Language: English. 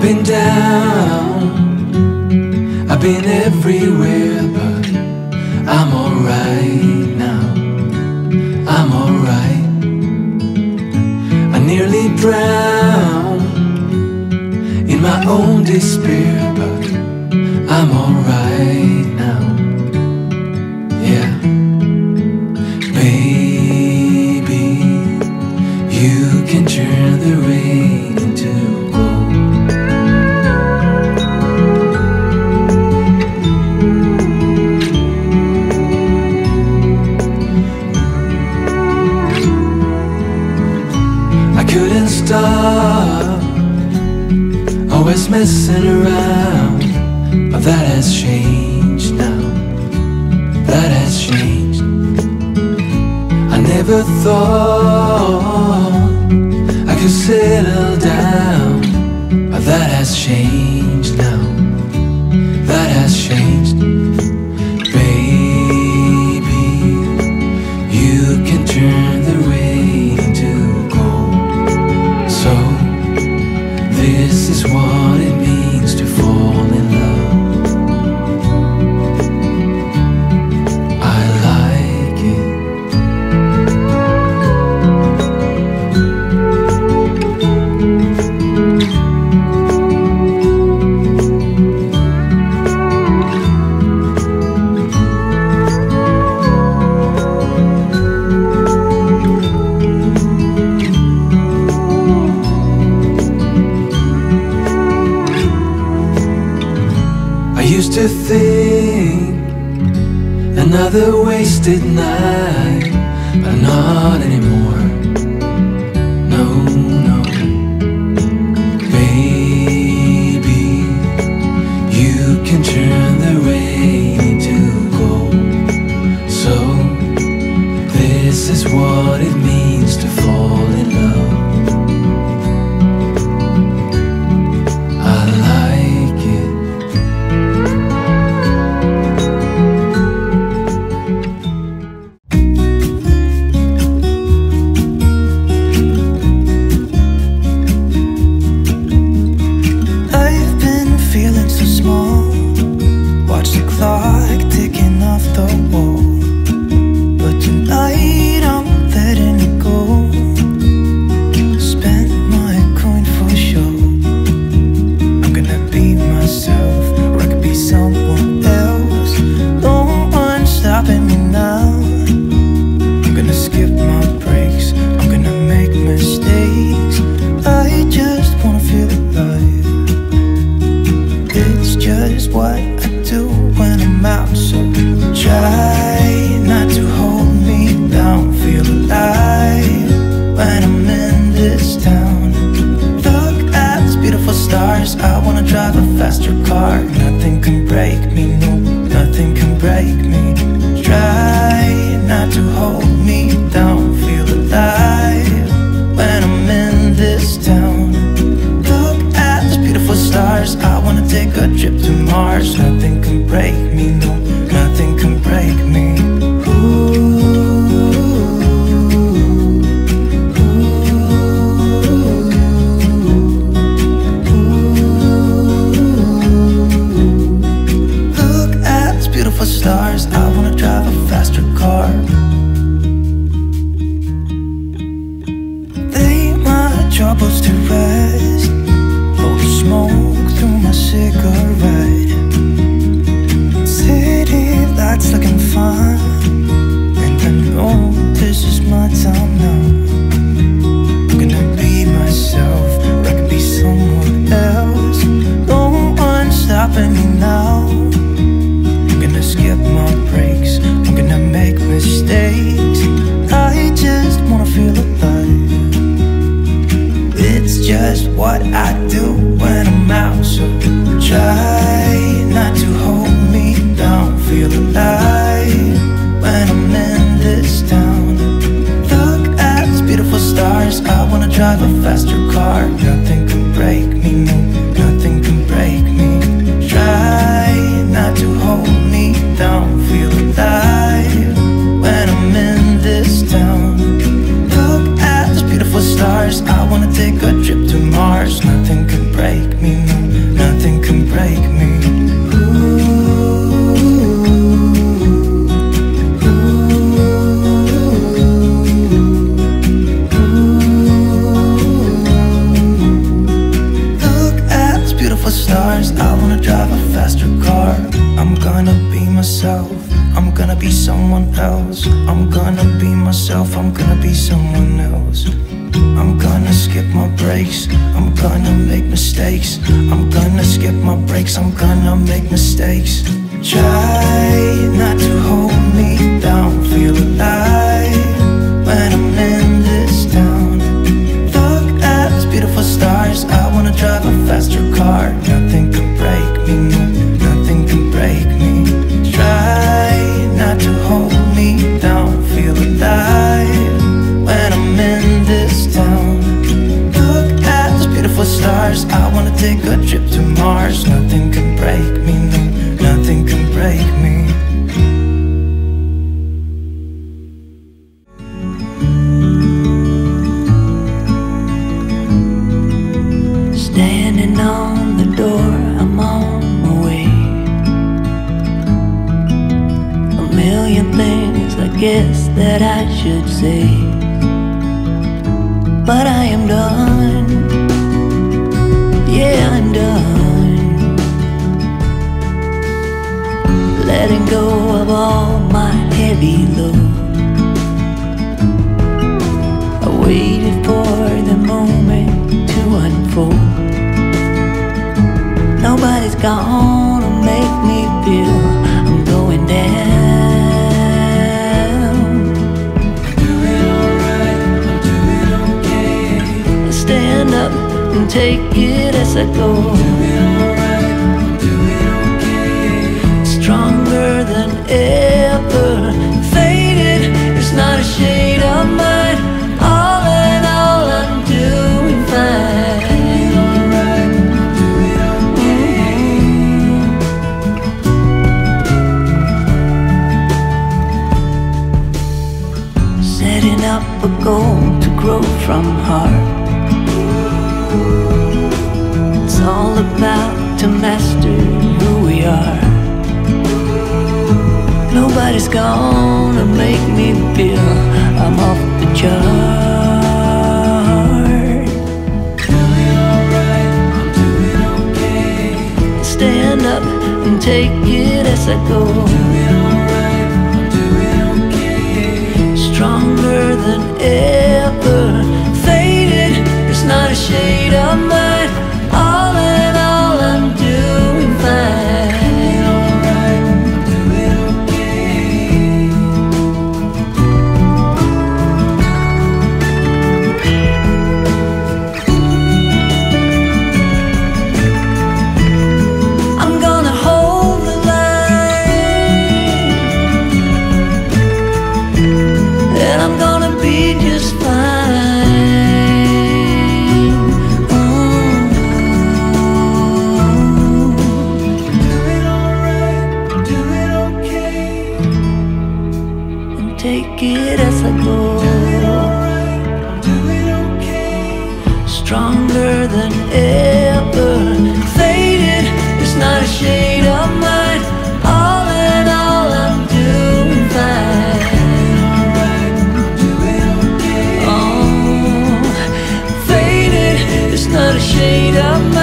been down, I've been everywhere, but I'm alright now, I'm alright. I nearly drowned in my own despair, but I'm alright now, yeah. Baby, you can turn the rain into gold. I couldn't stop, always messing around, but that has changed now, that has changed. I never thought I could settle down, but that has changed now, that has changed. Baby, you can turn the rain into gold. So this is what it means to fall in love. I like it. I used to think another wasted night, but not anymore. No, no. Baby, you can turn the rain into gold. So this is what it means to fall in love. I like it. I've been feeling so small. Watch the clock ticking off the wall. But tonight I'm letting it go. Spend my coin for sure. I'm gonna be myself, or I could be someone else. No one's stopping me now. I'm gonna skip my breaks, I'm gonna make mistakes. I just wanna feel alive. It's just what I do when I'm out, so try not to hold me down. Feel alive when I'm in this town. Look at these beautiful stars. I wanna drive a faster car. Nothing can break me, no, nothing can break me. Try not to hold me down. Feel alive when I'm in this town. Look at these beautiful stars. I wanna take a trip to Mars. Nothing can break me, no, nothing can break me. Look at these beautiful stars. I wanna drive a faster car. Lay my troubles to rest. Blow the smoke through my cigarette. City lights looking fun, and I know this is my time now. I'm gonna be myself, or I could be someone else. No one's stopping me now. I'm gonna skip my breaks, I'm gonna make mistakes. I just wanna feel alive. It's just what I do when I'm out, so try not to hold me down. Feel alive when I'm in this town. Look at these beautiful stars. I wanna drive a faster car. Nothing can break me, no, nothing can break me. Try not to hold me down. Feel alive when I'm in this town. Look at these beautiful stars. I wanna take a trip to Mars. Nothing can break I wanna drive a faster car. I'm gonna be myself, I'm gonna be someone else. I'm gonna be myself, I'm gonna be someone else. I'm gonna skip my breaks, I'm gonna make mistakes. I'm gonna skip my breaks, I'm gonna make mistakes. Try not to hold me down, feel alive when I'm in this town. Look at these beautiful stars, I wanna drive a faster car. Nothing can break me, no, nothing can break me. Try not to hold me down, feel alive when I'm in this town. Look at those beautiful stars, I wanna take a trip to Mars. Nothing can break me, no, nothing can break me. Standing on the door, I'm on my way. A million things I guess that I should say, but I am done. Yeah, I'm done. Letting go of all my heavy load. I waited for the moment to unfold. Nobody's gonna make me feel I'm going down. Stand up and take it as I go. Stronger than ever, faded, it's not a shade of mine. All in all, I'm doing fine. Setting up a goal to grow from heart. It's all about to master who we are. Nobody's gonna make me feel I'm off the chart. Doing alright, I'm doing okay. Stand up and take it as I go. Doing alright, I'm doing okay. Stronger than ever, faded, it's not a shade of mine. All in all, I'm doing fine. Take it as I go. Stronger than ever, faded, it's not a shade of mine. All in all, I'm doing fine. Oh, faded, it's not a shade of mine.